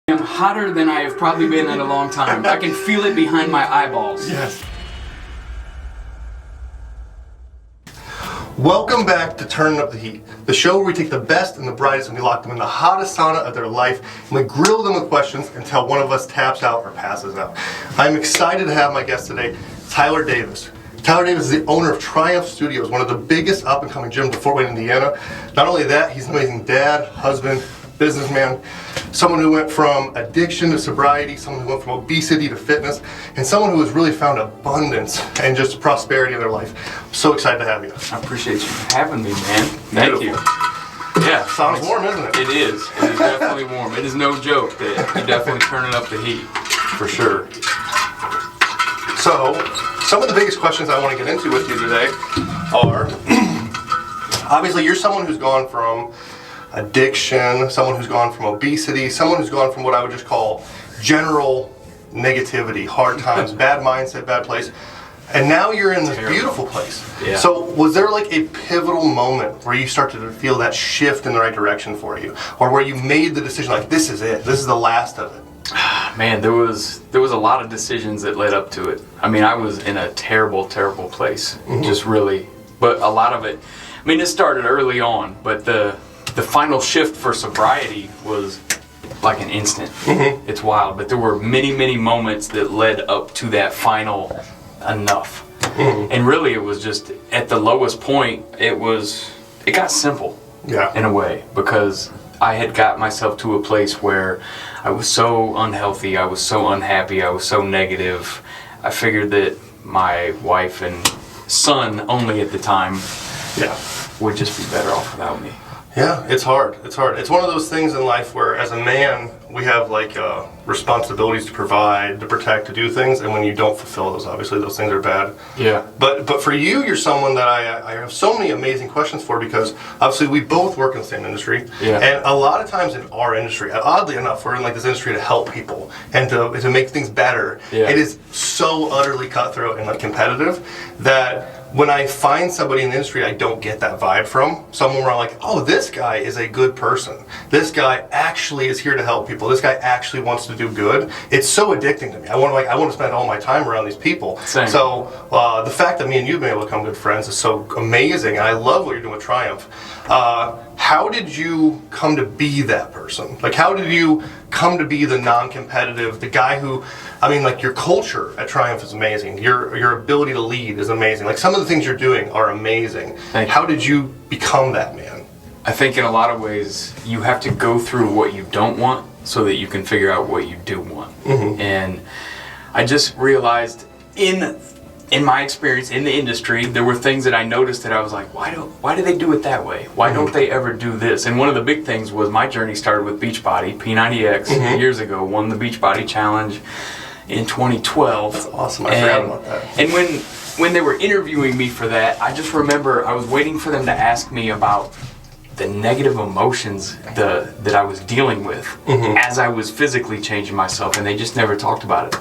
I'm hotter than I have probably been in a long time. I can feel it behind my eyeballs. Yes. Welcome back to Turning Up the Heat, the show where we take the best and the brightest and we lock them in the hottest sauna of their life and we grill them with questions until one of us taps out or passes out. I'm excited to have my guest today, Tyler Davis. Tyler Davis is the owner of Triumph Studios, one of the biggest up-and-coming gyms in Fort Wayne, Indiana. Not only that, he's an amazing dad, husband, businessman, someone who went from addiction to sobriety, someone who went from obesity to fitness, and someone who has really found abundance and just prosperity in their life. I'm so excited to have you. I appreciate you having me, man. Thank you. Yeah. Sounds warm, isn't it? It is. It is definitely warm. It is no joke that you're definitely turning up the heat, for sure. So, some of the biggest questions I want to get into with you today are, obviously you're someone who's gone from addiction, someone who's gone from obesity, someone who's gone from what I would just call general negativity, hard times, bad mindset, bad place, and now you're in this beautiful place. Yeah. So was there like a pivotal moment where you started to feel that shift in the right direction for you, or where you made the decision like, this is it, this is the last of it? Man, there was a lot of decisions that led up to it. I mean, I was in a terrible place, just really, but a lot of it, I mean, it started early on, but the final shift for sobriety was like an instant. It's wild, but there were many moments that led up to that final enough. And really it was just at the lowest point, it got simple in a way, because I had got myself to a place where I was so unhealthy, I was so unhappy, I was so negative. I figured that my wife and son only at the time would just be better off without me. Yeah, it's hard. It's hard. It's one of those things in life where, as a man, we have like responsibilities to provide, to protect, to do things, and when you don't fulfill those, obviously those things are bad. Yeah. But for you, you're someone that I have so many amazing questions for, because obviously we both work in the same industry, and a lot of times in our industry, oddly enough, we're in like this industry to help people and to make things better. It is so utterly cutthroat and like competitive that when I find somebody in the industry I don't get that vibe from, someone where I'm like, oh, this guy is a good person. This guy actually is here to help people. This guy actually wants to do good. It's so addicting to me. I want to spend all my time around these people. Same. So the fact that me and you have been able to become good friends is so amazing, and I love what you're doing with Triumph. How did you come to be that person? Like, how did you come to be the non-competitive, the guy who, I mean, like, your culture at Triumph is amazing. Your ability to lead is amazing. Like, some of the things you're doing are amazing. Thank you. How did you become that man? I think in a lot of ways, you have to go through what you don't want so that you can figure out what you do want. And I just realized in my experience in the industry, there were things that I noticed that I was like, why do they do it that way? Why don't they ever do this? And one of the big things was my journey started with Beachbody, P90X, years ago, won the Beachbody Challenge in 2012. That's awesome, I forgot about that. And when they were interviewing me for that, I just remember I was waiting for them to ask me about the negative emotions that I was dealing with as I was physically changing myself, and they just never talked about it.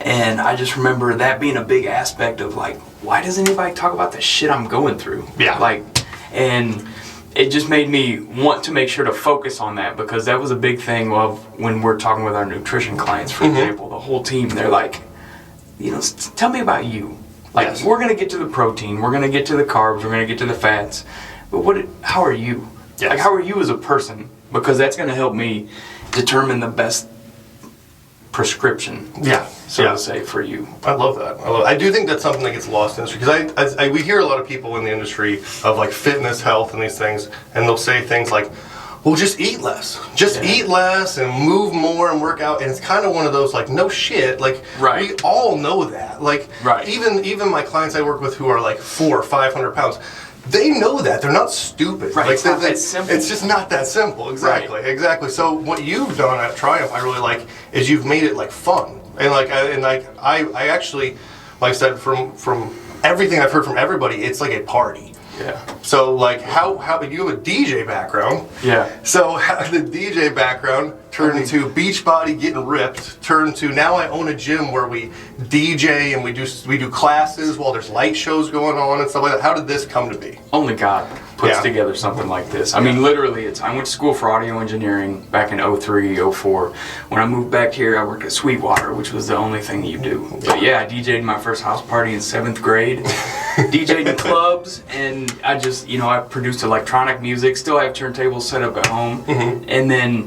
And I just remember that being a big aspect of like, why doesn't anybody talk about the shit I'm going through? Like, and it just made me want to make sure to focus on that, because that was a big thing of when we're talking with our nutrition clients, for example, the whole team, they're like, you know, tell me about you. Like, we're going to get to the protein, we're going to get to the carbs, we're going to get to the fats, but how are you? Like, how are you as a person? Because that's going to help me determine the best prescription, so to say, for you. I love that. I do think that's something that gets lost in the industry, because we hear a lot of people in the industry of like fitness, health, and these things, and they'll say things like, well, just eat less. Just eat less and move more and work out. And it's kind of one of those like, no shit. Like, we all know that. Like, even my clients I work with who are like 400 or 500 pounds, they know that. They're not stupid. Like, it's not that simple. It's just not that simple. Exactly. So what you've done at Triumph, I really like, is you've made it like fun. And I actually, like I said, from everything I've heard from everybody, it's like a party. So like how you have a DJ background. So how did the DJ background turn into Beachbody getting ripped, turn to now I own a gym where we DJ and we do classes while there's light shows going on and stuff like that. How did this come to be? Only God. puts together something like this. I mean, literally, I went to school for audio engineering back in 03, 04. When I moved back here, I worked at Sweetwater, which was the only thing you do. But yeah, I DJ'd my first house party in 7th grade, DJ'd in clubs, and I just, I produced electronic music, still have turntables set up at home. And then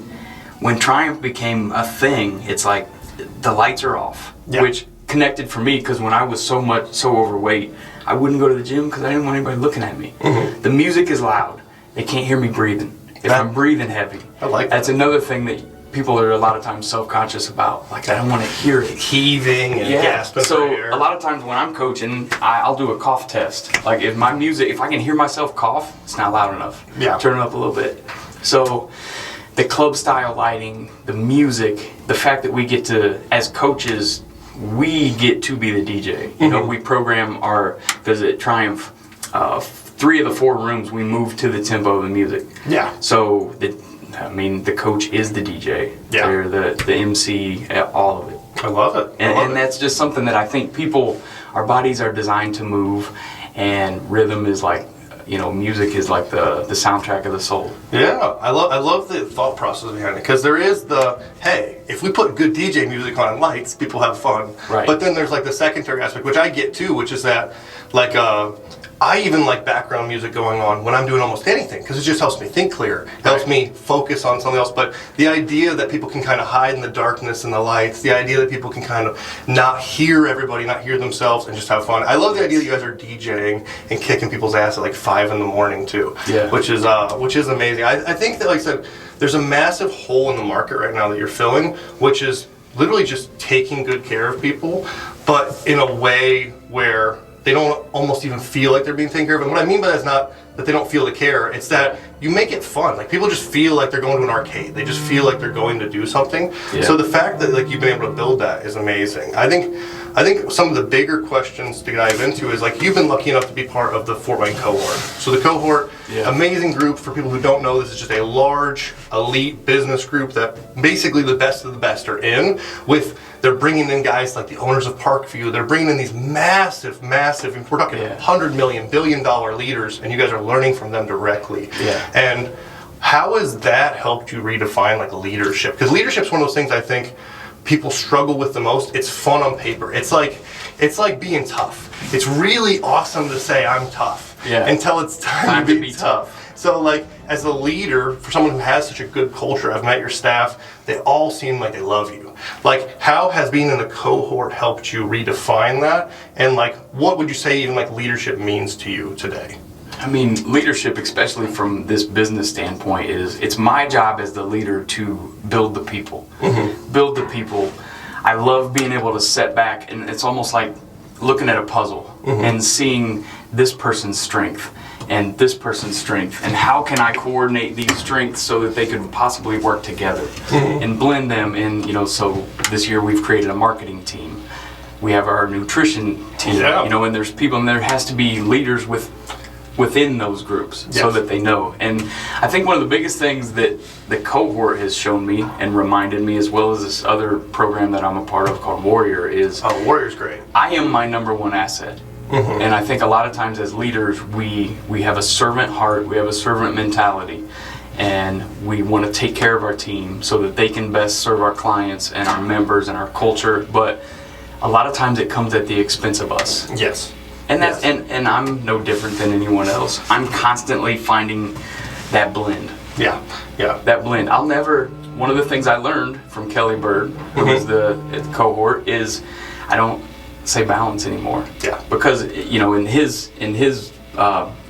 when Triumph became a thing, it's like the lights are off, which connected for me, because when I was so overweight, I wouldn't go to the gym because I didn't want anybody looking at me. The music is loud. They can't hear me breathing. If I'm breathing heavy, I like that. That's another thing that people are a lot of times self-conscious about. Like, I don't want to hear it. Heaving and gasping for So air. a lot of times when I'm coaching, I'll do a cough test. Like, if I can hear myself cough, it's not loud enough. Turn it up a little bit. So the club style lighting, the music, the fact that we get to, as coaches, we get to be the DJ. We program because at Triumph, 3 of the 4 rooms we move to the tempo of the music. So the coach is the DJ. They're the MC, all of it. I love it. And that's just something that I think our bodies are designed to move, and rhythm is like, music is like the soundtrack of the soul. Yeah, I love the thought process behind it, because there is hey, if we put good DJ music on and lights, people have fun. Right. But then there's like the secondary aspect, which I get too, which is that like I even like background music going on when I'm doing almost anything, because it just helps me think clear. It helps me focus on something else. But the idea that people can kind of hide in the darkness and the lights, the idea that people can kind of not hear everybody, not hear themselves, and just have fun. I love the idea that you guys are DJing and kicking people's ass at like 5 in the morning too. Which is amazing. I think that, like I said, there's a massive hole in the market right now that you're filling, which is literally just taking good care of people, but in a way where they don't almost even feel like they're being taken care of. And what I mean by that is not that they don't feel the care, it's that you make it fun. Like, people just feel like they're going to an arcade. They just feel like they're going to do something. So the fact that like you've been able to build that is amazing. I think some of the bigger questions to dive into is, like, you've been lucky enough to be part of the Fort Wayne cohort. So the cohort, amazing group. For people who don't know, this is just a large elite business group that basically the best of the best are in. They're bringing in guys like the owners of Parkview. They're bringing in these massive, we're talking $100 million, billion-dollar leaders, and you guys are learning from them directly. And how has that helped you redefine like leadership? Because leadership's one of those things I think people struggle with the most. It's fun on paper. It's like being tough. It's really awesome to say I'm tough until it's time to be tough. So like, as a leader, for someone who has such a good culture, I've met your staff, they all seem like they love you. Like, how has being in the cohort helped you redefine that? And like, what would you say even like leadership means to you today? I mean, leadership, especially from this business standpoint, it's my job as the leader to build the people. Build the people. I love being able to set back, and it's almost like looking at a puzzle and seeing this person's strength and this person's strength, and how can I coordinate these strengths so that they could possibly work together and blend them in. So this year we've created a marketing team. We have our nutrition team, and there's people, and there has to be leaders within those groups so that they know. And I think one of the biggest things that the cohort has shown me and reminded me, as well as this other program that I'm a part of called Warrior, is Warrior's great. I am my #1 asset. And I think a lot of times as leaders, we have a servant heart, we have a servant mentality, and we want to take care of our team so that they can best serve our clients and our members and our culture. But a lot of times it comes at the expense of us. And that's and I'm no different than anyone else. I'm constantly finding that blend. That blend. One of the things I learned from Kelly Bird, who is the cohort, is I don't say balance anymore. Because in his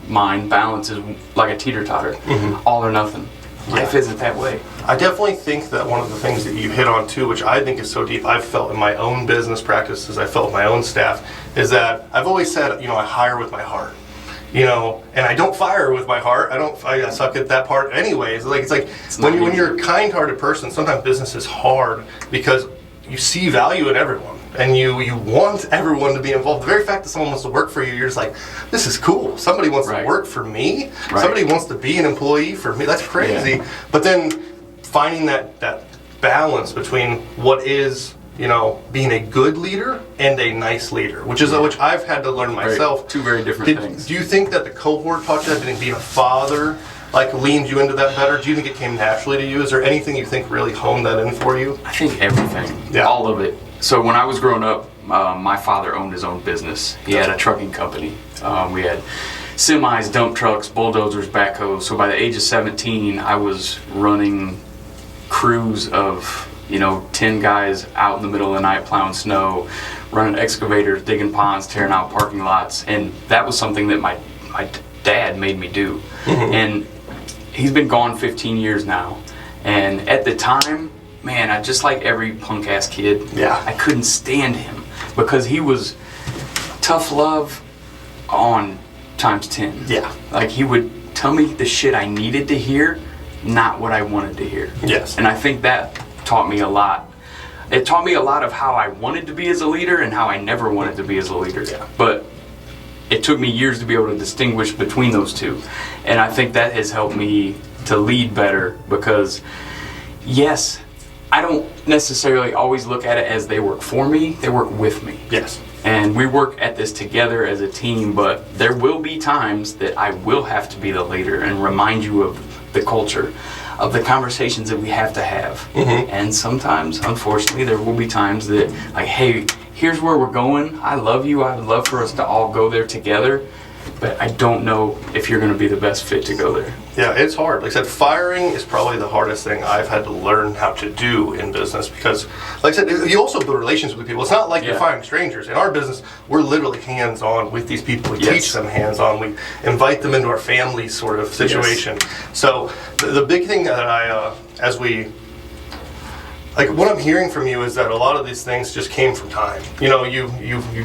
mind, balance is like a teeter-totter, all or nothing. Life isn't that way. I definitely think that one of the things that you hit on too, which I think is so deep, I've felt in my own business practices, I felt in my own staff, is that I've always said, I hire with my heart. And I don't fire with my heart. I suck at that part anyways. It's like when you're a kind-hearted person, sometimes business is hard because you see value in everyone. And you want everyone to be involved. The very fact that someone wants to work for you, you're just like, this is cool. Somebody wants to work for me. Somebody wants to be an employee for me. That's crazy. But then finding that balance between what is being a good leader and a nice leader, which I've had to learn myself. Two very different things. Do you think that the cohort taught you that? Do you think being a father leaned you into that better? Do you think it came naturally to you? Is there anything you think really honed that in for you? I think everything. All of it. So when I was growing up, my father owned his own business. He had a trucking company. We had semis, dump trucks, bulldozers, backhoes. So by the age of 17, I was running crews of 10 guys out in the middle of the night plowing snow, running excavators, digging ponds, tearing out parking lots. And that was something that my dad made me do. And he's been gone 15 years now. And at the time, man, I just like every punk ass kid. Yeah. I couldn't stand him because he was tough love on times 10. Yeah. Like he would tell me the shit I needed to hear, not what I wanted to hear. Yes. And I think that taught me a lot. It taught me a lot of how I wanted to be as a leader and how I never wanted to be as a leader. Yeah. But it took me years to be able to distinguish between those two. And I think that has helped me to lead better because, yes, I don't necessarily always look at it as they work for me, they work with me. Yes. And we work at this together as a team, but there will be times that I will have to be the leader and remind you of the culture, of the conversations that we have to have. And sometimes, unfortunately, there will be times that, like, hey, here's where we're going. I love you. I would love for us to all go there together, but I don't know if you're going to be the best fit to go there. Yeah, it's hard. Like I said, firing is probably the hardest thing I've had to learn how to do in business because, like I said, you also build relationships with people. It's not like you're firing strangers. In our business, we're literally hands-on with these people. We teach them hands-on. We invite them into our family sort of situation. So the big thing that what I'm hearing from you is that a lot of these things just came from time. You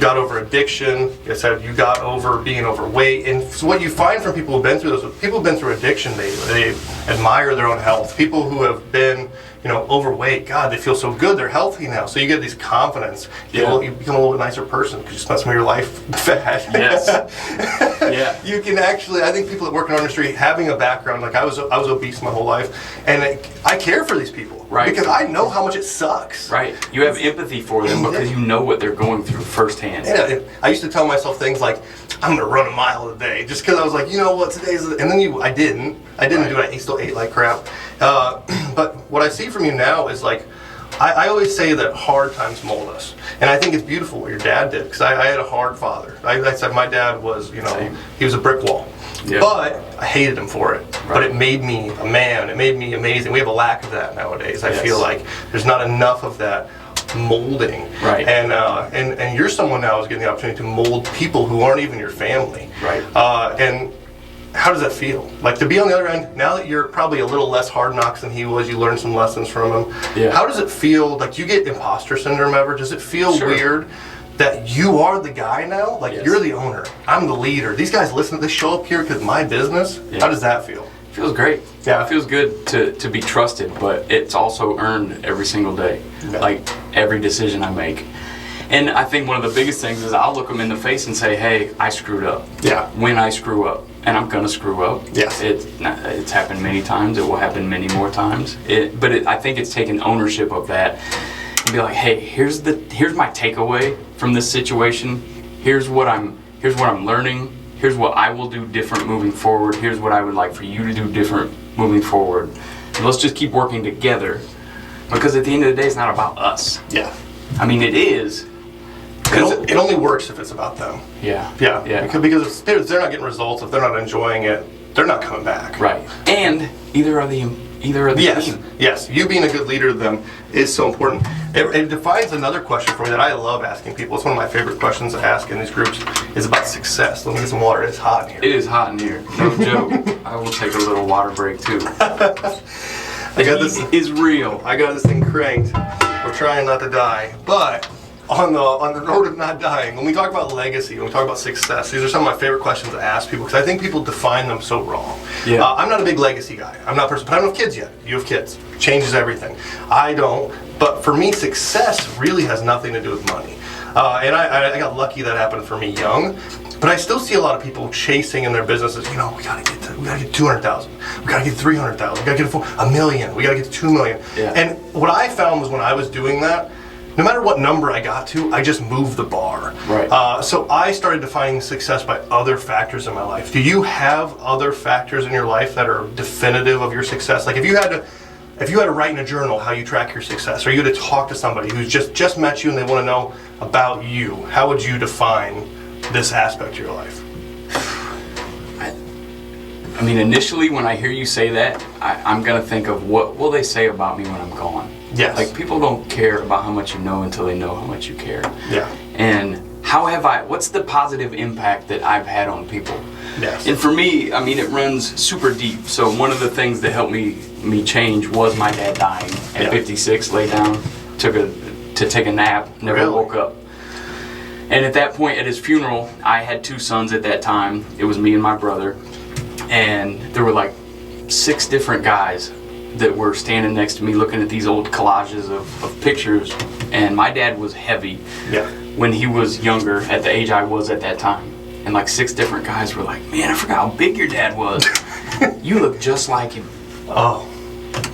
got over addiction. I said you got over being overweight. And so what you find from people who've been through those, people who've been through addiction, they admire their own health. People who have been, overweight, God, they feel so good. They're healthy now. So you get these confidence. You become a little bit nicer person because you spent some of your life fat. Yes. You can actually, I think people that work in our industry, having a background, like I was obese my whole life, and I care for these people. Right. Because I know how much it sucks. Right. You have empathy for them because you know what they're going through firsthand. Yeah. I used to tell myself things like, I'm going to run a mile a day just because I was like, you know what, today's... And then I didn't do it. I still ate like crap. But what I see from you now is like, I always say that hard times mold us. And I think it's beautiful what your dad did because I had a hard father. I said my dad was, he was a brick wall. Yeah. But I hated him for it. Right. But it made me a man. It made me amazing. We have a lack of that nowadays. I feel like there's not enough of that molding. Right. And you're someone now who's getting the opportunity to mold people who aren't even your family. Right. And how does that feel? Like to be on the other end, now that you're probably a little less hard knocks than he was, you learned some lessons from him. Yeah. How does it feel? Like, do you get imposter syndrome ever? Does it feel weird that you are the guy now? Like, you're the owner. I'm the leader. These guys listen, they show up here because of my business. Yeah. How does that feel? It feels great. Yeah. It feels good to be trusted, but it's also earned every single day. Yeah. Like, every decision I make. And I think one of the biggest things is I'll look them in the face and say, hey, I screwed up. Yeah. When I screw up. And I'm going to screw up. Yes. It's happened many times. It will happen many more times. I think it's taking ownership of that and be like, hey, here's my takeaway from this situation. Here's what I'm learning. Here's what I will do different moving forward. Here's what I would like for you to do different moving forward. And let's just keep working together because at the end of the day, it's not about us. Yeah. I mean, it is. It only works if it's about them. Yeah. Because if they're not getting results, if they're not enjoying it, they're not coming back. Right. And either are the team. Yes. You being a good leader to them is so important. It defines another question for me that I love asking people. It's one of my favorite questions to ask in these groups is about success. Let me get some water. It's hot in here. It is hot in here. No joke. I will take a little water break too. This is real. I got this thing cranked. We're trying not to die, but on the road of not dying, when we talk about legacy, when we talk about success, these are some of my favorite questions to ask people because I think people define them so wrong. Yeah. I'm not a big legacy guy. I'm not a person, but I don't have kids yet. You have kids. Changes everything. I don't. But for me, success really has nothing to do with money. And I got lucky that happened for me young. But I still see a lot of people chasing in their businesses. We gotta get 200,000. We gotta get 300,000. We gotta get $1 million. We gotta get to 2 million. Yeah. And what I found was when I was doing that, no matter what number I got to, I just moved the bar. Right. So I started defining success by other factors in my life. Do you have other factors in your life that are definitive of your success? Like if you had to write in a journal how you track your success, or you had to talk to somebody who's just met you and they want to know about you, how would you define this aspect of your life? I mean, initially when I hear you say that, I'm going to think of what will they say about me when I'm gone? Yes. Like, people don't care about how much you know until they know how much you care. Yeah. And what's the positive impact that I've had on people? Yes. And for me, I mean, it runs super deep. So one of the things that helped me change was my dad dying at 56, lay down, to take a nap, never woke up. And at that point, at his funeral, I had 2 sons at that time. It was me and my brother. And there were like 6 different guys that were standing next to me looking at these old collages of pictures. And my dad was heavy when he was younger, at the age I was at that time. And like 6 different guys were like, man, I forgot how big your dad was. You look just like him. Oh.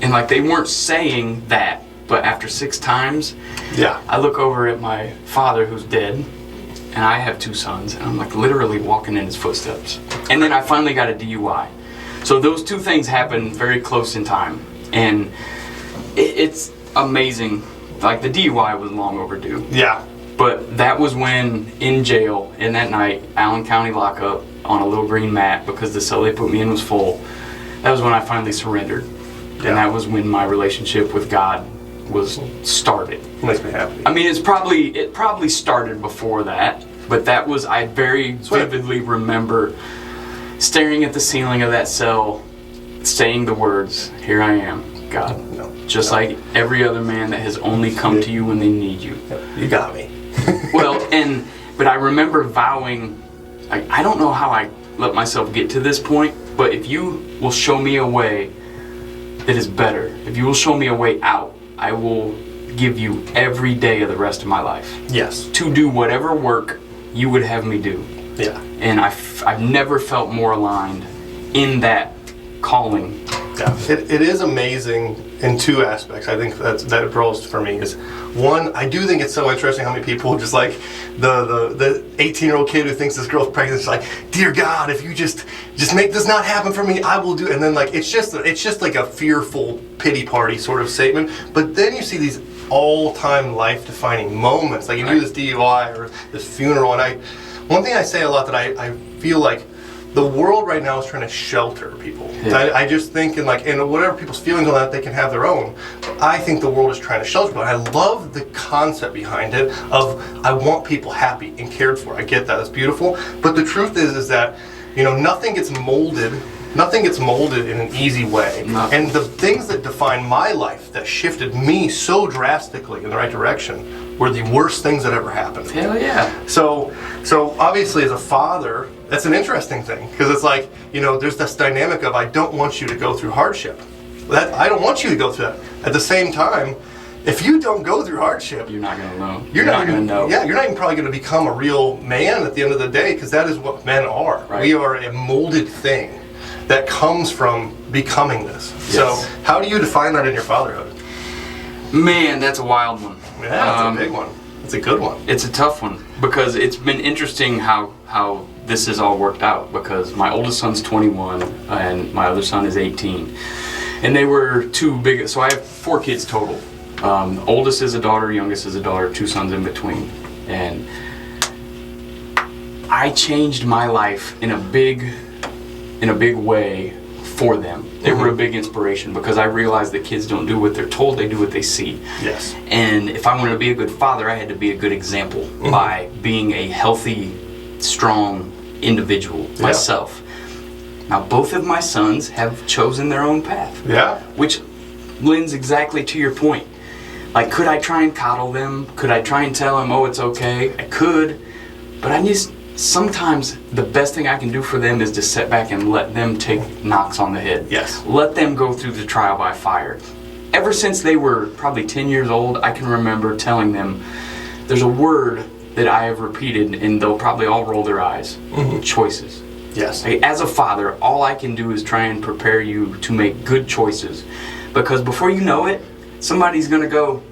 And like, they weren't saying that, but after 6 times, I look over at my father who's dead, and I have 2 sons, and I'm like literally walking in his footsteps. And then I finally got a DUI. So those 2 things happened very close in time. And it's amazing. Like, the DUI was long overdue. Yeah. But that was when, in jail, in that night, Allen County lockup, on a little green mat, because the cell they put me in was full, that was when I finally surrendered. Yeah. And that was when my relationship with God was started. Makes me happy. I mean, it probably started before that, but that was, I very vividly remember staring at the ceiling of that cell, saying the words, "Here I am, God." Just like every other man that has only come to you when they need you. You got me. Well, but I remember vowing, I don't know how I let myself get to this point, but if you will show me a way that is better, if you will show me a way out, I will give you every day of the rest of my life. Yes. To do whatever work you would have me do. Yeah. And I've never felt more aligned in that calling. Yeah. It is amazing in 2 aspects. I think that draws for me is, one, I do think it's so interesting how many people just like the 18-year-old kid who thinks this girl's pregnant is like, dear God, if you just make this not happen for me, I will do. And then like it's just like a fearful pity party sort of statement. But then you see these all-time life-defining moments, like you do this DUI or this funeral, and one thing I say a lot that I feel like the world right now is trying to shelter people. Yeah. I just think, and whatever people's feelings on that, they can have their own. But I think the world is trying to shelter people. And I love the concept behind it of, I want people happy and cared for. I get that, it's beautiful. But the truth is that, nothing gets molded in an easy way. No. And the things that define my life, that shifted me so drastically in the right direction, were the worst things that ever happened. Hell yeah. So obviously as a father, that's an interesting thing, because it's like, there's this dynamic of, I don't want you to go through hardship. I don't want you to go through that. At the same time, if you don't go through hardship, you're not going to know. You're not going to know. Yeah, you're not even probably going to become a real man at the end of the day, because that is what men are. Right. We are a molded thing that comes from becoming this. Yes. So how do you define that in your fatherhood? Man, that's a wild one. Yeah, that's a big one. It's a good one. It's a tough one, because it's been interesting how this has all worked out, because my oldest son's 21 and my other son is 18. And they were 2 big, so I have 4 kids total. The oldest is a daughter, youngest is a daughter, 2 sons in between. And I changed my life in a big way for them. They were a big inspiration, because I realized that kids don't do what they're told, they do what they see. Yes. And if I wanted to be a good father, I had to be a good example by being a healthy, strong individual myself. Now, both of my sons have chosen their own path. Yeah. Which lends exactly to your point. Like, could I try and coddle them? Could I try and tell them, oh, it's okay? I could, but sometimes the best thing I can do for them is to sit back and let them take knocks on the head. Yes. Let them go through the trial by fire. Ever since they were probably 10 years old, I can remember telling them, there's a word that I have repeated, and they'll probably all roll their eyes. Choices. Yes. As a father, all I can do is try and prepare you to make good choices. Because before you know it, somebody's going to go,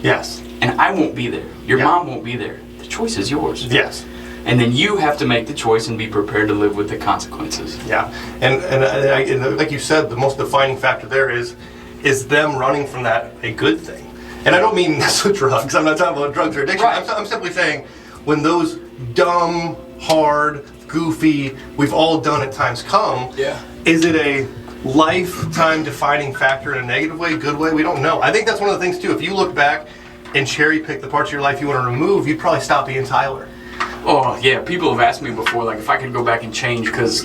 Yes. And I won't be there. Your mom won't be there. The choice is yours. Yes. And then you have to make the choice and be prepared to live with the consequences. Yeah. And like you said, the most defining factor there is them running from that a good thing. And I don't mean this with drugs. I'm not talking about drugs or addiction. Right. I'm simply saying when those dumb, hard, goofy, we've all done at times come, is it a lifetime defining factor in a negative way, good way? We don't know. I think that's one of the things too. If you look back and cherry pick the parts of your life you want to remove, you'd probably stop being Tyler. Oh, yeah. People have asked me before, like, if I could go back and change, because,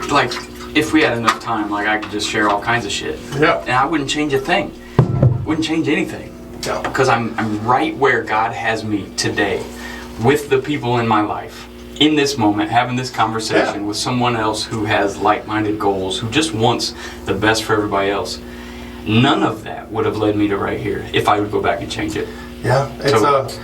like, if we had enough time, like, I could just share all kinds of shit. Yeah. And I wouldn't change a thing. Wouldn't change anything. Yeah. Because I'm right where God has me today, with the people in my life, in this moment, having this conversation with someone else who has like-minded goals, who just wants the best for everybody else. None of that would have led me to right here if I would go back and change it. Yeah, it's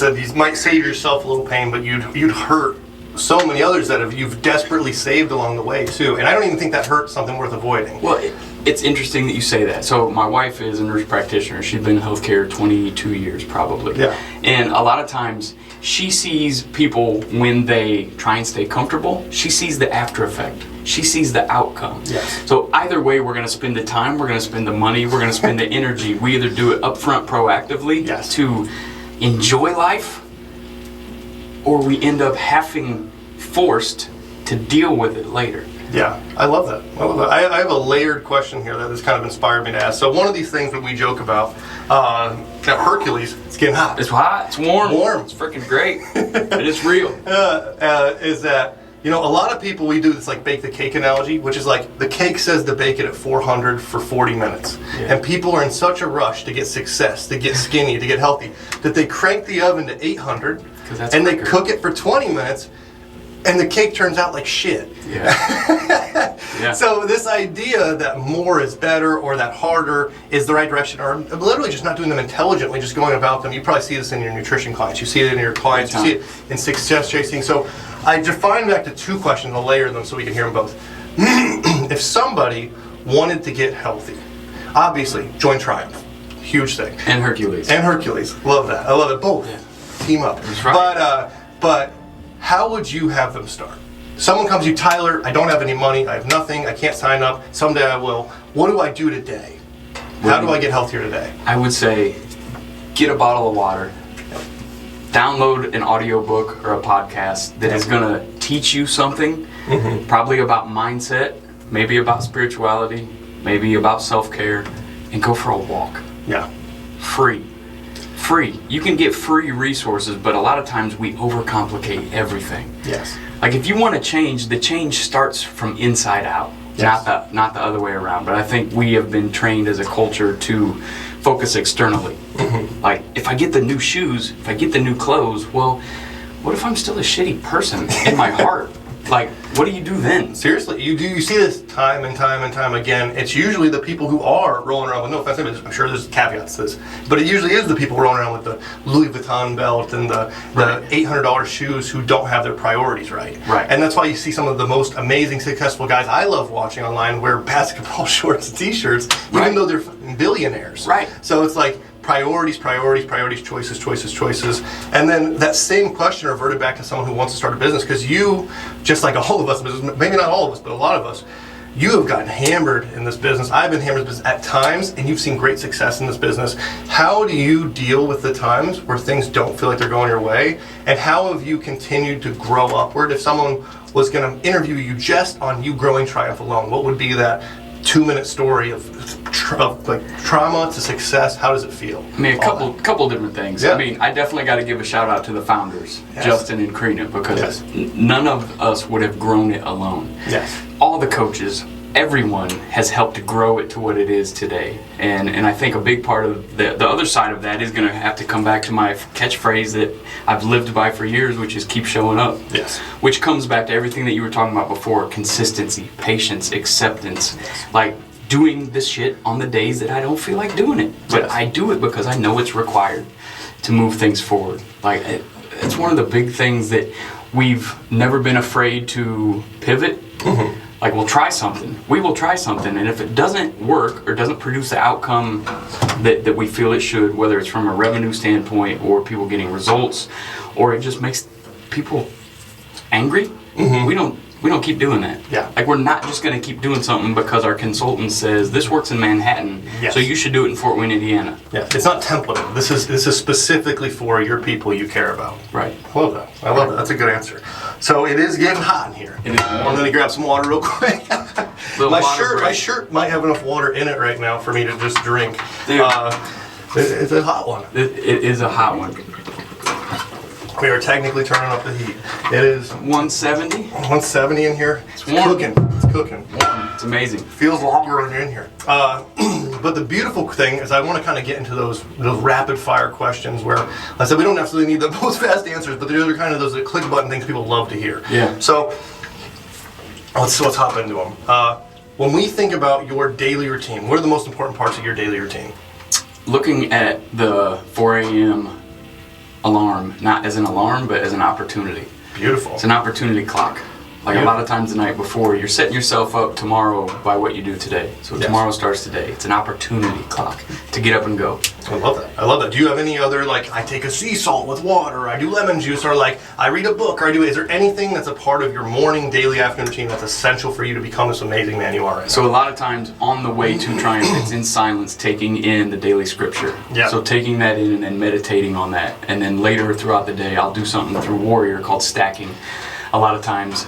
you might save yourself a little pain, but you'd hurt so many others that you've desperately saved along the way too. And I don't even think that hurts something worth avoiding. Well, it's interesting that you say that. So my wife is a nurse practitioner. She's been in healthcare 22 years probably. Yeah. And a lot of times she sees people when they try and stay comfortable, she sees the after effect. She sees the outcome. Yes. So either way, we're going to spend the time, we're going to spend the money, we're going to spend the energy. We either do it upfront proactively to enjoy life, or we end up having forced to deal with it later. Yeah, I love that. I have a layered question here that has kind of inspired me to ask. So one of these things that we joke about, at Hercules, it's getting hot. It's hot, it's warm. Warm. It's freaking great. It is real. Is that, you know, a lot of people, we do this like bake the cake analogy, which is like the cake says to bake it at 400 for 40 minutes. Yeah. And people are in such a rush to get success, to get skinny, to get healthy, that they crank the oven to 800 and they cook it for 20 minutes and the cake turns out like shit. Yeah. Yeah. So this idea that more is better or that harder is the right direction, or literally just not doing them intelligently, just going about them. You probably see this in your nutrition clients. You see it in your clients. You see it in success chasing. So I define back to two questions. I'll layer them so we can hear them both. If somebody wanted to get healthy, obviously join Triumph. Huge thing. And Hercules. Love that. I love it. Both. Yeah. Team up. That's right. But how would you have them start? Someone comes to you, Tyler, I don't have any money, I have nothing, I can't sign up, someday I will. What do I do today? How do I get healthier today? I would say, get a bottle of water, download an audiobook or a podcast that is going to teach you something, probably about mindset, maybe about spirituality, maybe about self-care, and go for a walk. Yeah. Free. You can get free resources, but a lot of times we overcomplicate everything. Yes. Like if you want to change, the change starts from inside out, not the other way around. But I think we have been trained as a culture to focus externally. Like if I get the new shoes, if I get the new clothes, well, what if I'm still a shitty person in my heart? Like, what do you do then? Seriously, you see this time and time again. It's usually the people who are rolling around with, no offense, I'm sure there's caveats to this, but it usually is the people rolling around with the Louis Vuitton belt and the $800 shoes who don't have their priorities right. And that's why you see some of the most amazing, successful guys I love watching online wear basketball shorts and t-shirts, even though they're billionaires. So it's like, priorities, choices. And then that same question reverted back to someone who wants to start a business, because you, just like all of us, maybe not all of us, but a lot of us, you have gotten hammered in this business. I've been hammered in this business at times, and you've seen great success in this business. How do you deal with the times where things don't feel like they're going your way? And how have you continued to grow upward? If someone was going to interview you just on you growing Triumph alone, what would be that 2-minute story of like trauma to success? How does it feel? I mean, a couple different things. I mean, I definitely got to give a shout out to the founders, Justin and Karina, because none of us would have grown it alone. All the coaches, everyone has helped to grow it to what it is today. And I think a big part of the other side of that is going to have to come back to my catchphrase that I've lived by for years, which is keep showing up. Which comes back to everything that you were talking about before: consistency, patience, acceptance. Like doing this shit on the days that I don't feel like doing it. But I do it because I know it's required to move things forward. Like it's one of the big things that we've never been afraid to pivot. like, we'll try something. We will try something, and if it doesn't work or doesn't produce the outcome that we feel it should, whether it's from a revenue standpoint or people getting results, or it just makes people angry, we don't keep doing that. Yeah. Like, we're not just going to keep doing something because our consultant says this works in Manhattan, so you should do it in Fort Wayne, Indiana. Yeah, it's not templated. This is specifically for your people you care about. Right. I love that. I love that. That's a good answer. So it is getting hot in here. It is warm. I'm gonna grab some water real quick. My My shirt might have enough water in it right now for me to just drink. Dude. It's a hot one. It is a hot one. We are technically turning up the heat. It is 170. 170 in here. It's warm. cooking. It's cooking. It's amazing. Feels longer when you're in here. But the beautiful thing is I want to kind of get into those rapid fire questions where I said we don't necessarily need the most fast answers, but those are kind of those click button things people love to hear. Yeah. So let's hop into them. When we think about your daily routine, what are the most important parts of your daily routine? Looking at the 4 a.m. alarm, not as an alarm, but as an opportunity. Beautiful. It's an opportunity clock. Like a lot of times the night before, you're setting yourself up tomorrow by what you do today. So tomorrow starts today. It's an opportunity clock to get up and go. I love that. I love that. Do you have any other, like, I take a sea salt with water, or I do lemon juice, or like I read a book, or is there anything that's a part of your morning, daily, afternoon routine that's essential for you to become this amazing man you are right now? So a lot of times on the way to triumph, in silence, taking in the daily scripture. Yeah. So taking that in and then meditating on that. And then later throughout the day, I'll do something through Warrior called stacking. A lot of times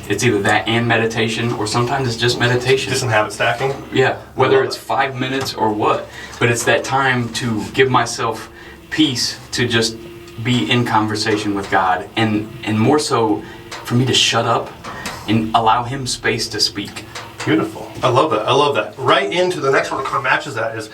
it's either that and meditation, or sometimes it's just meditation. Just some habit stacking? Yeah, whether it's 5 minutes or what. But it's that time to give myself peace to just be in conversation with God, and more so for me to shut up and allow Him space to speak. Beautiful. I love that. I love that. Right into the next one that kind of matches that is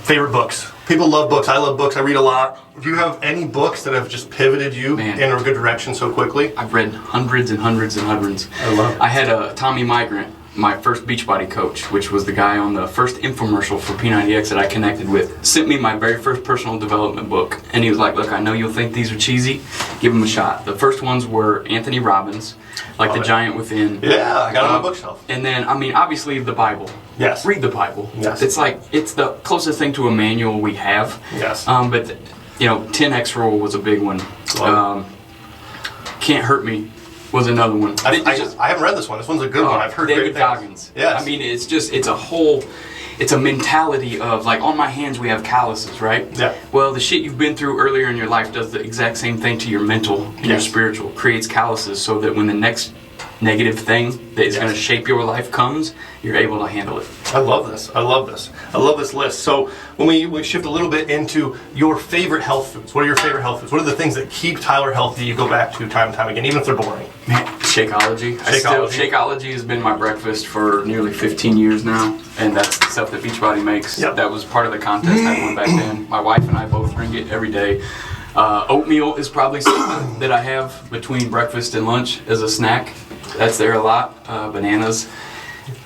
favorite books. People love books. I love books. I read a lot. Do you have any books that have just pivoted you in a good direction so quickly? I've read hundreds and hundreds and hundreds. I love it. I had a Tommy Migrant, my first Beachbody coach, which was the guy on the first infomercial for P90X that I connected with, sent me my very first personal development book. And he was like, look, I know you'll think these are cheesy. Give them a shot. The first ones were Anthony Robbins, like The Giant Within. Yeah, I got it on my bookshelf. And then, I mean, obviously the Bible. Yes. Read the Bible. Yes. It's like, it's the closest thing to a manual we have. Yes. But, 10X Rule was a big one. Can't Hurt Me was another one. I haven't read this one. This one's a good one. I've heard David great things. Goggins. Yes. I mean, it's a mentality of, like, on my hands we have calluses, right? Yeah. Well, the shit you've been through earlier in your life does the exact same thing to your mental and your spiritual. Creates calluses so that when the next negative thing that is going to shape your life comes, you're able to handle it. I love this. I love this. I love this list. So when we shift a little bit into your favorite health foods, what are your favorite health foods? What are the things that keep Tyler healthy you go back to time and time again, even if they're boring? Man, Shakeology. Shakeology has been my breakfast for nearly 15 years now, and that's the stuff that Beachbody makes. Yep. That was part of the contest I won back then. My wife and I both drink it every day. Oatmeal is probably something that I have between breakfast and lunch as a snack. That's there a lot. Bananas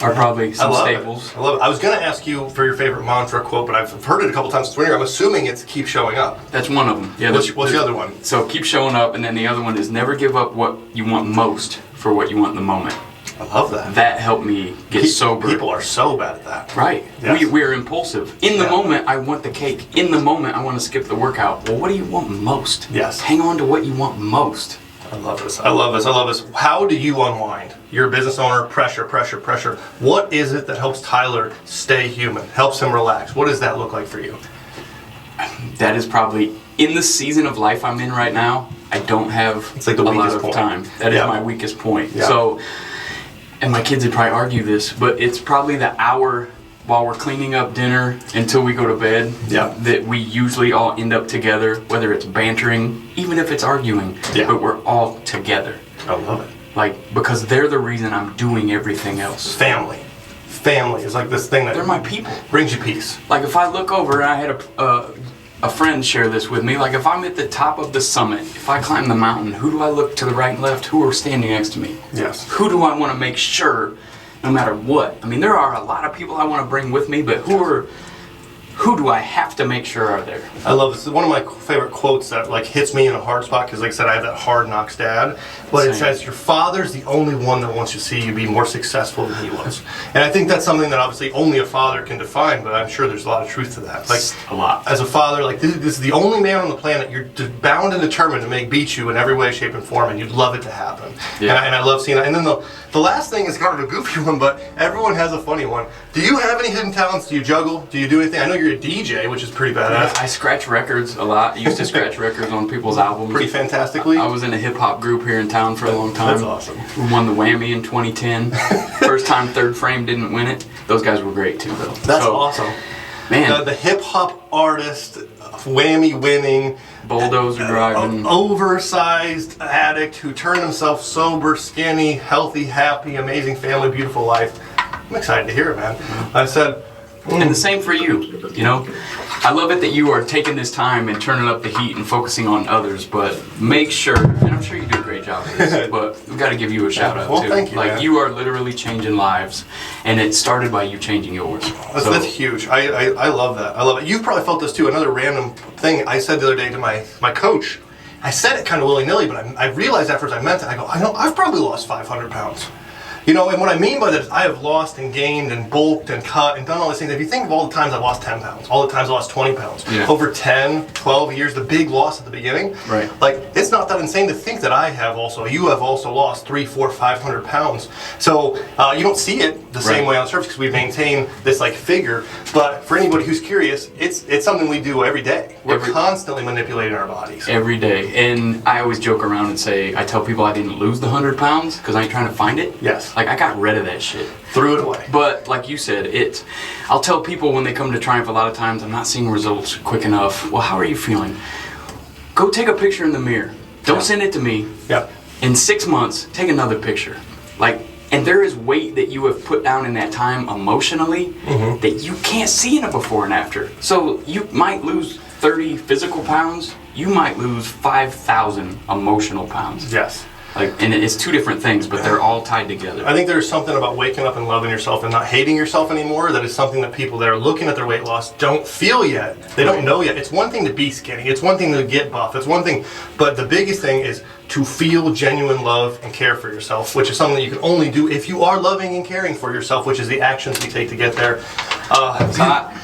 are probably some staples. I love it. I was going to ask you for your favorite mantra quote, but I've heard it a couple times since we're here. I'm assuming it's keep showing up. That's one of them. Yeah. What's the other one? So keep showing up, and then the other one is never give up what you want most for what you want in the moment. I love that. That helped me get sober. People are so bad at that. Right. Yes. We're impulsive. In the moment, I want the cake. In the moment, I want to skip the workout. Well, what do you want most? Yes. Hang on to what you want most. I love this. I love this. I love this. How do you unwind? You're a business owner. Pressure, pressure, pressure. What is it that helps Tyler stay human? Helps him relax? What does that look like for you? That is probably, in the season of life I'm in right now, I don't have it's like the a lot weakest of point. time. That is my weakest point. Yeah. So, and my kids would probably argue this, but it's probably the hour while we're cleaning up dinner until we go to bed that we usually all end up together, whether it's bantering, even if it's arguing, but we're all together. I love it. Like, because they're the reason I'm doing everything else. Family is like this thing that they're my people. Brings you peace. Like, if I look over, and I had a friend share this with me, like, if I'm at the top of the summit, if I climb the mountain, who do I look to the right and left? Who are standing next to me? Yes. Who do I want to make sure, no matter what? I mean, there are a lot of people I want to bring with me, but who who do I have to make sure are there? I love this. One of my favorite quotes that like hits me in a hard spot because, like I said, I have that hard knocks dad. But it says, "Your father's the only one that wants to see you be more successful than he was." And I think that's something that obviously only a father can define. But I'm sure there's a lot of truth to that. Like a lot. As a father, like this is the only man on the planet you're bound and determined to make beat you in every way, shape, and form, and you'd love it to happen. Yeah. And I love seeing that. And then the last thing is kind of a goofy one, but everyone has a funny one. Do you have any hidden talents? Do you juggle? Do you do anything? I know you're a DJ, which is pretty badass. I scratch records a lot. I used to scratch records on people's albums. Pretty fantastically. I was in a hip hop group here in town for a long time. That's awesome. We won the Whammy in 2010. First time Third Frame didn't win it. Those guys were great too, though. That's awesome. Man. The hip hop artist, Whammy winning, bulldozer driving, oversized addict who turned himself sober, skinny, healthy, happy, amazing family, beautiful life. I'm excited to hear it, man. I said, and the same for you, you know? I love it that you are taking this time and turning up the heat and focusing on others, but make sure, and I'm sure you do a great job of this, but we've got to give you a shout out too. Thank you, like man. You are literally changing lives, and it started by you changing yours. That's huge. I love that. I love it. You've probably felt this too. Another random thing I said the other day to my coach, I said it kind of willy-nilly, but I realized afterwards I meant it. I go, I know I've probably lost 500 pounds. You know, and what I mean by that is I have lost and gained and bulked and cut and done all these things. If you think of all the times I lost 10 pounds, all the times I lost 20 pounds, over 10, 12 years, the big loss at the beginning, right? Like, it's not that insane to think that you have also lost 300, 400, 500 pounds. So you don't see it the same way on the surface because we maintain this like figure. But for anybody who's curious, it's something we do every day. We're constantly manipulating our bodies. Every day. And I always joke around and say, I tell people I didn't lose the 100 pounds because I ain't trying to find it. Yes. Like, I got rid of that shit. Threw it away. But like you said, I'll tell people when they come to Triumph a lot of times, I'm not seeing results quick enough. Well, how are you feeling? Go take a picture in the mirror. Don't send it to me. Yep. In 6 months, take another picture. Like, and there is weight that you have put down in that time emotionally that you can't see in a before and after. So you might lose 30 physical pounds. You might lose 5,000 emotional pounds. Yes. Like, and it's two different things, but they're all tied together. I think there's something about waking up and loving yourself and not hating yourself anymore that is something that people that are looking at their weight loss don't feel yet. They don't know yet. It's one thing to be skinny. It's one thing to get buff. It's one thing. But the biggest thing is to feel genuine love and care for yourself, which is something that you can only do if you are loving and caring for yourself, which is the actions we take to get there. It's hot.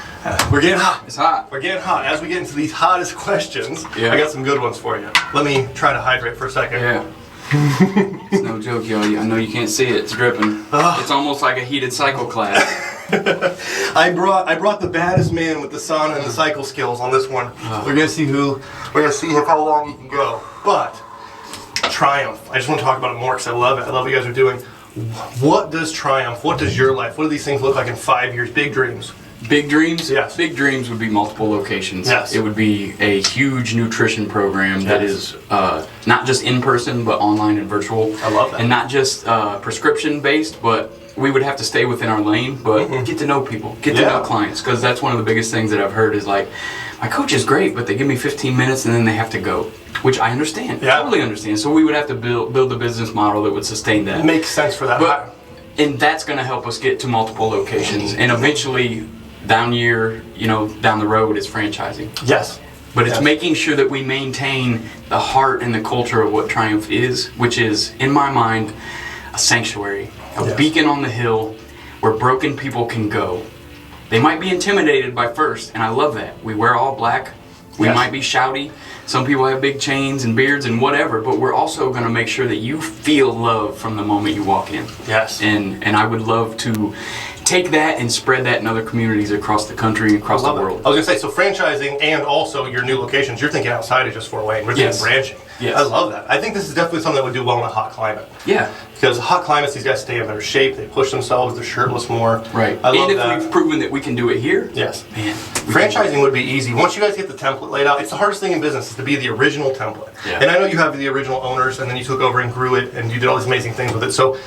We're getting hot. It's hot. We're getting hot. As we get into these hottest questions, I got some good ones for you. Let me try to hydrate for a second. Yeah. It's no joke, y'all. I know you can't see it. It's dripping. It's almost like a heated cycle class. I brought the baddest man with the sauna and the cycle skills on this one. We're gonna see how long he can go. But Triumph. I just want to talk about it more because I love it. I love what you guys are doing. What does Triumph? What does your life? What do these things look like in 5 years? Big dreams. Big dreams? Yes. Big dreams would be multiple locations. Yes. It would be a huge nutrition program that is not just in person, but online and virtual. I love that. And not just prescription based, but we would have to stay within our lane, but get to know people, get to know clients, because that's one of the biggest things that I've heard is like, my coach is great, but they give me 15 minutes and then they have to go, which I understand, totally understand. So we would have to build a business model that would sustain that. It makes sense for that. But, and that's going to help us get to multiple locations, and eventually down the road is franchising. Yes. But it's making sure that we maintain the heart and the culture of what Triumph is, which is, in my mind, a sanctuary, a beacon on the hill where broken people can go. They might be intimidated by first, and I love that. We wear all black. We might be shouty. Some people have big chains and beards and whatever, but we're also going to make sure that you feel love from the moment you walk in. Yes. And I would love to take that and spread that in other communities across the country and across the world. I was going to say, so franchising and also your new locations, you're thinking outside of just Fort Wayne. We're thinking branching. Yes. I love that. I think this is definitely something that would do well in a hot climate. Yeah. Because hot climates, these guys stay in better shape. They push themselves. They're shirtless more. Right. I love and if that. we've proven that we can do it here, yes. Man. Franchising would be easy. Once you guys get the template laid out, it's the hardest thing in business is to be the original template. Yeah. And I know you have the original owners, and then you took over and grew it, and you did all these amazing things with it. So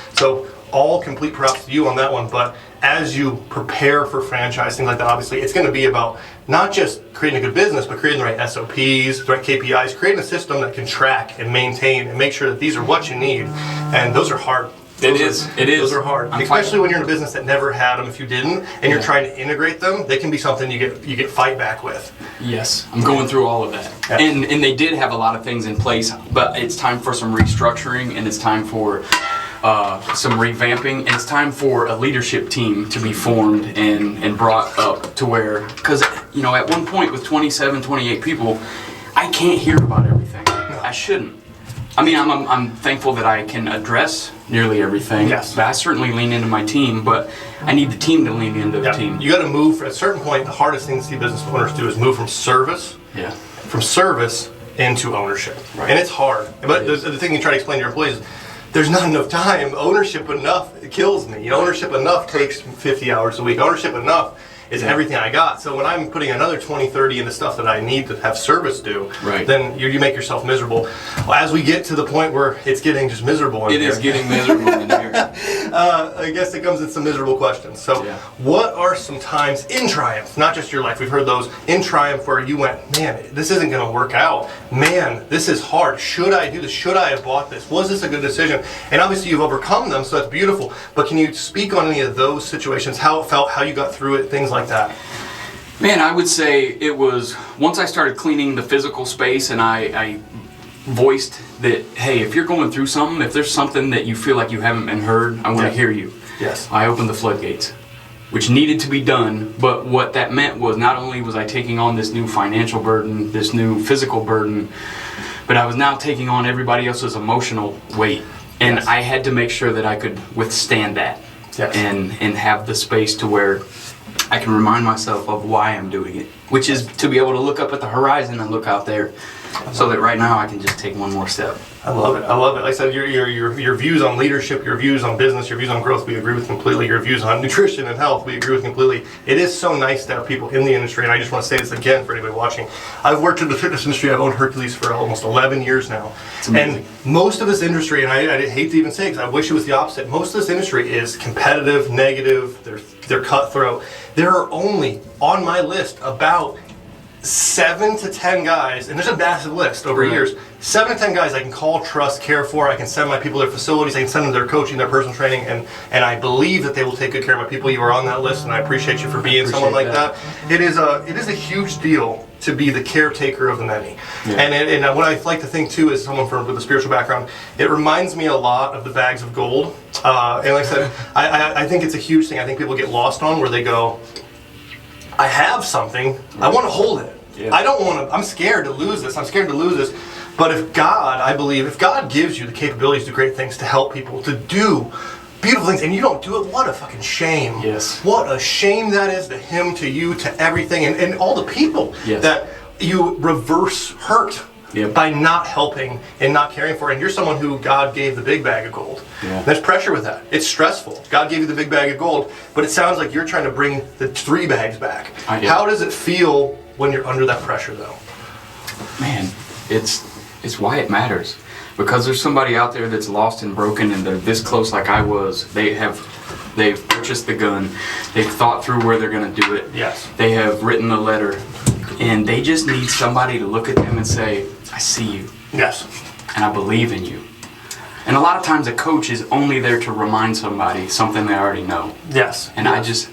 all complete props to you on that one. But as you prepare for franchise, things like that, obviously, it's going to be about not just creating a good business, but creating the right SOPs, the right KPIs, creating a system that can track and maintain and make sure that these are what you need. And those are hard. It is. Those are hard, especially when you're in a business that never had them. If you didn't, and you're trying to integrate them, they can be something you get fight back with. Yes, I'm going through all of that, and they did have a lot of things in place, but it's time for some restructuring, and it's time for some revamping, and it's time for a leadership team to be formed and brought up to where, because at one point with 27, 28 people, I can't hear about everything. No. I shouldn't. I mean, I'm thankful that I can address nearly everything. Yes. But I certainly lean into my team, but I need the team to lean into the team. You got to move. At a certain point, the hardest thing to see business owners do is move from service into ownership. Right. And it's hard. But the thing you try to explain to your employees is there's not enough time. Ownership enough, it kills me. Ownership enough takes 50 hours a week. Ownership enough is everything I got. So when I'm putting another 20, 30 into stuff that I need to have service do, then you make yourself miserable. Well, as we get to the point where it's getting just miserable in here. It is getting miserable in here. I guess it comes in some miserable questions. So what are some times in Triumph, not just your life, we've heard those, in Triumph where you went, man, this isn't going to work out. Man, this is hard. Should I do this? Should I have bought this? Was this a good decision? And obviously you've overcome them, so that's beautiful. But can you speak on any of those situations, how it felt, how you got through it, things like that? Man, I would say it was once I started cleaning the physical space and I voiced that, hey, if you're going through something, if there's something that you feel like you haven't been heard, I want to hear you. Yes. I opened the floodgates, which needed to be done, but what that meant was not only was I taking on this new financial burden, this new physical burden, but I was now taking on everybody else's emotional weight. And I had to make sure that I could withstand that and have the space to where I can remind myself of why I'm doing it, which is to be able to look up at the horizon and look out there so that right now I can just take one more step. I love it. I love it. Like I said, your views on leadership, your views on business, your views on growth, we agree with completely. Your views on nutrition and health, we agree with completely. It is so nice to have people in the industry, and I just want to say this again for anybody watching. I've worked in the fitness industry. I've owned Hercules for almost 11 years now. And most of this industry, and I hate to even say it because I wish it was the opposite, most of this industry is competitive, negative, they're cutthroat. There are only, on my list, about 7 to 10 guys, and there's a massive list over years, 7 to 10 guys I can call, trust, care for. I can send my people to their facilities, I can send them their coaching, their personal training, and I believe that they will take good care of my people. You are on that list, and I appreciate you for being someone like that. It is a huge deal to be the caretaker of the many. And what I like to think too is someone with a spiritual background, it reminds me a lot of the bags of gold. And like I said, I think it's a huge thing I think people get lost on, where they go, I have something, I want to hold it. I don't want to, I'm scared to lose this, But if God, I believe, if God gives you the capabilities to do great things, to help people, to do beautiful things, and you don't do it, what a fucking shame. Yes. What a shame that is to him, to you, to everything, and all the people that you reverse hurt by not helping and not caring for. And you're someone who God gave the big bag of gold. There's pressure with that. It's stressful. God gave you the big bag of gold, but it sounds like you're trying to bring the 3 bags back. How does it feel when you're under that pressure, though? Man, it's why it matters. Because there's somebody out there that's lost and broken, and they're this close like I was. They've purchased the gun. They've thought through where they're going to do it. Yes. They have written a letter, and they just need somebody to look at them and say, I see you. Yes. And I believe in you. And a lot of times a coach is only there to remind somebody something they already know. Yes. And I just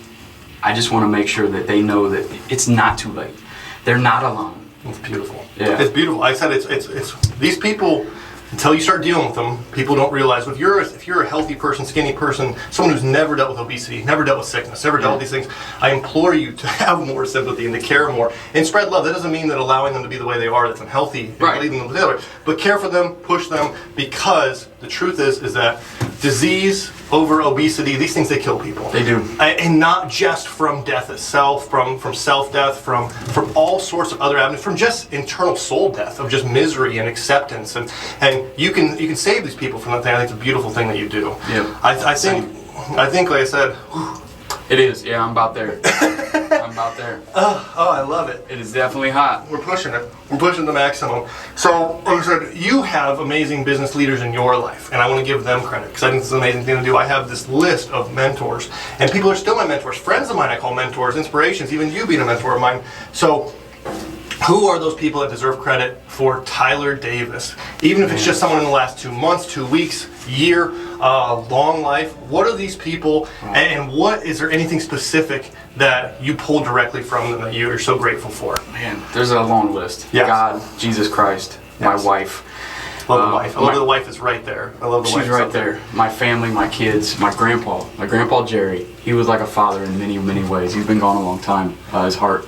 want to make sure that they know that it's not too late. They're not alone. It's beautiful. Yeah. It's beautiful. I said it's these people, until you start dealing with them, people don't realize if you're a healthy person, skinny person, someone who's never dealt with obesity, never dealt with sickness, never dealt with these things, I implore you to have more sympathy and to care more and spread love. That doesn't mean that allowing them to be the way they are, that's unhealthy, and leaving them together. But care for them, push them, because the truth is that disease over obesity, these things, they kill people. They do. And not just from death itself, from self-death, from all sorts of other avenues, from just internal soul death, of just misery and acceptance. And you can save these people from that thing. I think it's a beautiful thing that you do. Yeah. I think, like I said, it is. Yeah, I'm about there. I'm about there. Oh, I love it. It is definitely hot. We're pushing it. We're pushing the maximum. So, like I said, you have amazing business leaders in your life, and I want to give them credit because I think this is an amazing thing to do. I have this list of mentors, and people are still my mentors. Friends of mine I call mentors, inspirations, even you being a mentor of mine. So, Who are those people that deserve credit for Tyler Davis? Even if it's just someone in the last 2 months, 2 weeks, year, long life. What are these people, and what is there anything specific that you pull directly from them that you are so grateful for? Man, there's a long list. Yes. God, Jesus Christ, my wife. Love the wife. I love the wife is right there. I love the wife. She's right there. My family, my kids, my grandpa Jerry. He was like a father in many, many ways. He's been gone a long time. His heart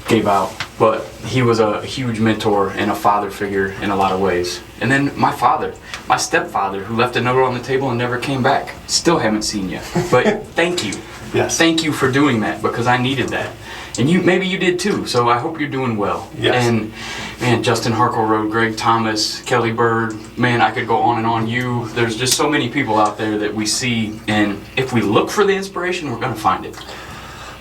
gave out, but he was a huge mentor and a father figure in a lot of ways. And then my father, my stepfather, who left a note on the table and never came back. Still haven't seen you, but thank you. Yes. Thank you for doing that, because I needed that. And maybe you did too, so I hope you're doing well. Yes. And man, Justin Harkleroad, Greg Thomas, Kelly Bird, man, I could go on and on. There's just so many people out there that we see, and if we look for the inspiration, we're gonna find it.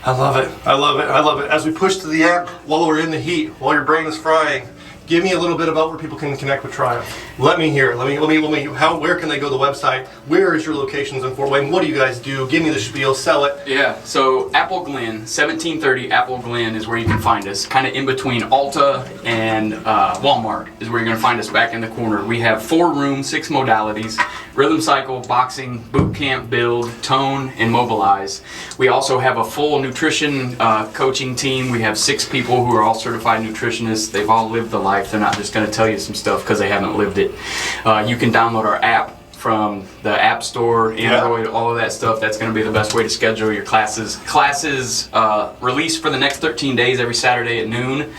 I love it. I love it. I love it. As we push to the end, while we're in the heat, while your brain is frying, give me a little bit about where people can connect with Triumph. Let me hear it. Where can they go to the website? Where is your locations in Fort Wayne? What do you guys do? Give me the spiel. Sell it. Yeah, so Apple Glen, 1730 Apple Glen is where you can find us. Kind of in between Ulta and Walmart is where you're going to find us, back in the corner. We have 4 rooms, 6 modalities: rhythm cycle, boxing, boot camp, build, tone, and mobilize. We also have a full nutrition coaching team. We have 6 people who are all certified nutritionists. They've all lived the life. They're not just going to tell you some stuff because they haven't lived it. You can download our app from the App Store, Android, all of that stuff. That's going to be the best way to schedule your classes. Classes release for the next 13 days every Saturday at noon.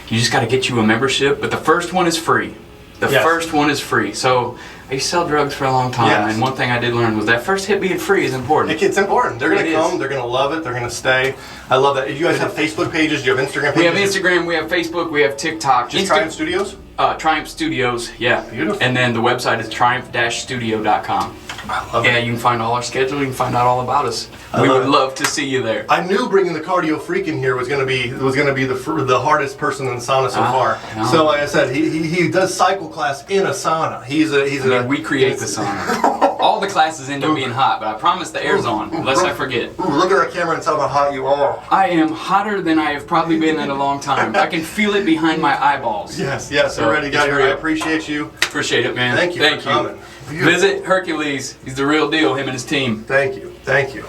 You just got to get you a membership, but the first one is free. The first one is free. So I used to sell drugs for a long time, and one thing I did learn was that first hit being free is important. It's important. They're going to come. They're going to love it. They're going to stay. I love that. You guys have Facebook pages? Do you have Instagram pages? We have Instagram. We have Facebook. We have TikTok. Just Triumph Studios? Triumph Studios, yeah. Beautiful. And then the website is triumph-studio.com. I love it. You can find all our schedule. You can find out all about us. We would love to see you there. I knew bringing the cardio freak in here was going to be the hardest person in the sauna so far. No. So like I said, he does cycle class in a sauna. We create the sauna. All the classes end up being hot, but I promise the air's on, unless I forget. Look at our camera and tell them how hot you are. I am hotter than I have probably been in a long time. I can feel it behind my eyeballs. Yes, so already got here. I appreciate you. Appreciate it, man. Thank you for coming. Beautiful. Visit Hercules. He's the real deal, him and his team. Thank you.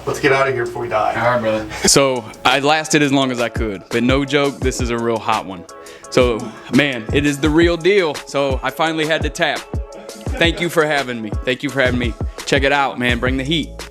Let's get out of here before we die. All right, brother. So I lasted as long as I could, but no joke, this is a real hot one. So, man, it is the real deal. So I finally had to tap. Thank you for having me. Check it out, man. Bring the heat.